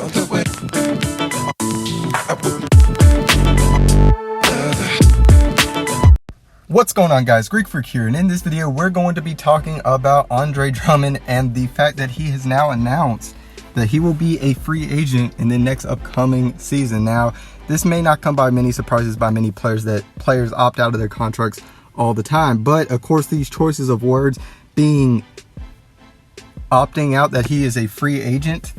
other way. What's going on, guys? Greek Freak here, and in this video we're going to be talking about Andre Drummond and the fact that he has now announced that he will be a free agent in the next upcoming season. Now, this may not come by many surprises by many players, that players opt out of their contracts all the time, but of course these choices of words being opting out that he is a free agent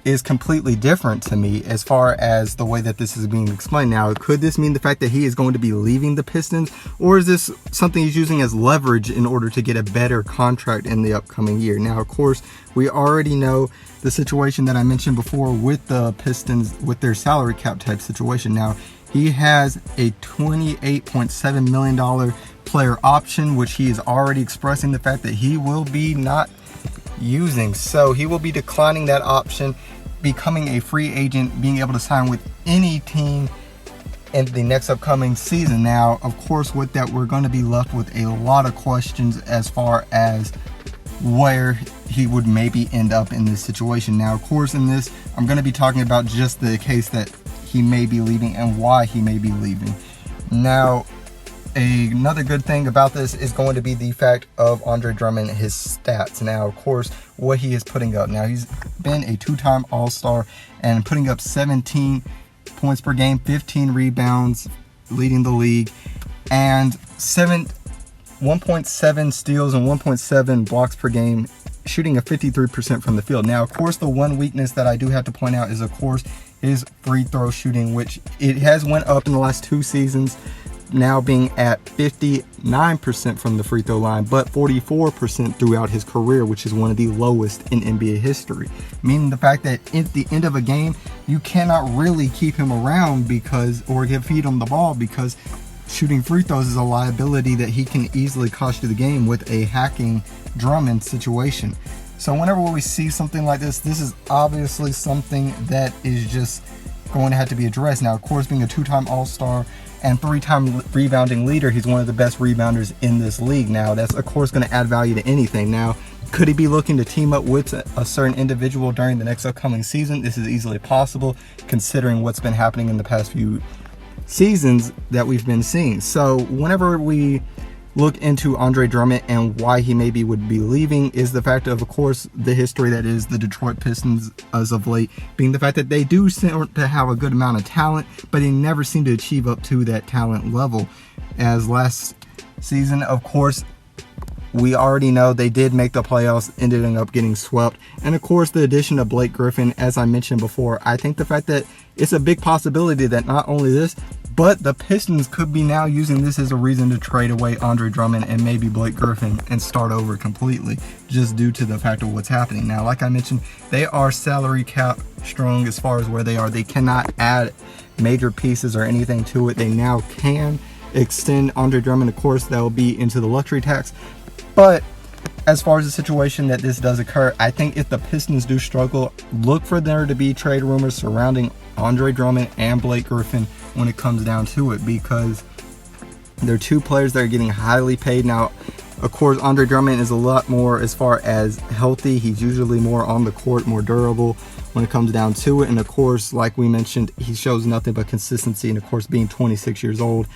is completely different to me as far as the way that this is being explained. Now, could this mean the fact that he is going to be leaving the Pistons, or is this something he's using as leverage in order to get a better contract in the upcoming year? Now, of course, we already know the situation that I mentioned before with the Pistons with their salary cap type situation. Now, he has a $28.7 million player option, which he is already expressing the fact that he will be not using. So he will be declining that option, becoming a free agent, being able to sign with any team in the next upcoming season. Now, of course, with that, we're going to be left with a lot of questions as far as where he would maybe end up in this situation. Now, of course, in this, I'm going to be talking about just the case that he may be leaving and why he may be leaving. Now, another good thing about this is going to be the fact of Andre Drummond, his stats. Now, of course, what he is putting up. Now, he's been a two-time All-Star and putting up 17 points per game, 15 rebounds, leading the league, and 1.7 steals and 1.7 blocks per game, shooting a 53% from the field. Now, of course, the one weakness that I do have to point out is, of course, his free throw shooting, which it has went up in the last 2 seasons, now being at 59% from the free throw line, but 44% throughout his career, which is one of the lowest in NBA history. Meaning the fact that at the end of a game, you cannot really keep him around or feed him the ball, because shooting free throws is a liability that he can easily cost you the game with a hacking Drummond situation. So whenever we see something like this, this is obviously something that is just going to have to be addressed. Now, of course, being a 2-time All-Star and 3-time rebounding leader, he's one of the best rebounders in this league. Now, that's of course going to add value to anything. Now, could he be looking to team up with a certain individual during the next upcoming season? This is easily possible, considering what's been happening in the past few seasons that we've been seeing. So whenever we look into Andre Drummond and why he maybe would be leaving, is the fact of course, the history that is the Detroit Pistons as of late, being the fact that they do seem to have a good amount of talent, but they never seem to achieve up to that talent level. As last season, of course, we already know they did make the playoffs, ended up getting swept. And of course, the addition of Blake Griffin, as I mentioned before, I think the fact that it's a big possibility that not only this, but the Pistons could be now using this as a reason to trade away Andre Drummond and maybe Blake Griffin and start over completely, just due to the fact of what's happening. Now, like I mentioned, they are salary cap strong as far as where they are. They cannot add major pieces or anything to it. They now can extend Andre Drummond. Of course, that will be into the luxury tax. But as far as the situation that this does occur, I think if the Pistons do struggle, look for there to be trade rumors surrounding Andre Drummond and Blake Griffin when it comes down to it, because they're two players that are getting highly paid. Now, of course, Andre Drummond is a lot more as far as healthy. He's usually more on the court, more durable when it comes down to it. And of course, like we mentioned, he shows nothing but consistency. And of course, being 26 years old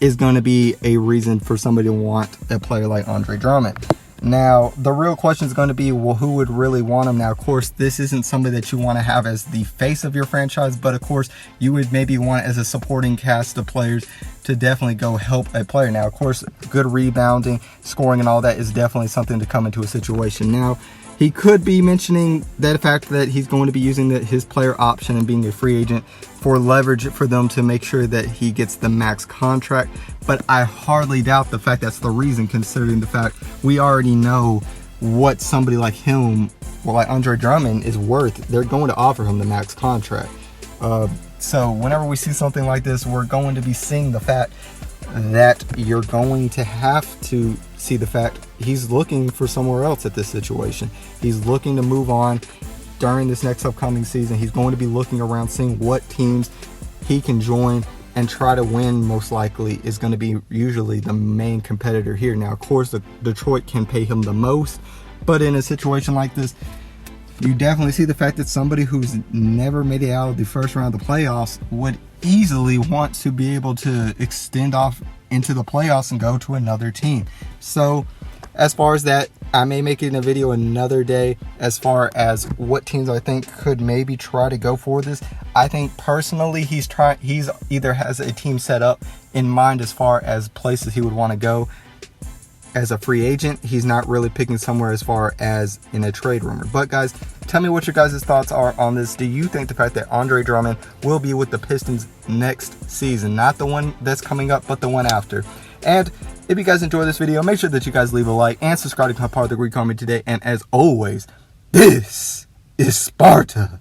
is going to be a reason for somebody to want a player like Andre Drummond. Now, the real question is going to be, well, who would really want him? Now, of course, this isn't somebody that you want to have as the face of your franchise, but of course, you would maybe want as a supporting cast of players to definitely go help a player. Now, of course, good rebounding, scoring, and all that is definitely something to come into a situation. Now, he could be mentioning that fact that he's going to be using his player option and being a free agent for leverage for them to make sure that he gets the max contract. But I hardly doubt the fact that's the reason, considering the fact we already know what somebody like him, or like Andre Drummond, is worth. They're going to offer him the max contract. So whenever we see something like this, we're going to be seeing the fact that you're going to have to see the fact he's looking for somewhere else at this situation. He's looking to move on during this next upcoming season. He's going to be looking around, seeing what teams he can join and try to win. Most likely is going to be usually the main competitor here. Now, of course, Detroit can pay him the most, but in a situation like this, you definitely see the fact that somebody who's never made it out of the first round of the playoffs would easily want to be able to extend off into the playoffs and go to another team. So as far as that, I may make it in a video another day as far as what teams I think could maybe try to go for this. I think personally he's either has a team set up in mind as far as places he would want to go as a free agent. He's not really picking somewhere as far as in a trade rumor. But guys, tell me what your guys' thoughts are on this. Do you think the fact that Andre Drummond will be with the Pistons next season, not the one that's coming up, but the one after? And if you guys enjoyed this video, make sure that you guys leave a like and subscribe to become part of the Greek Army today. And as always, this is Sparta.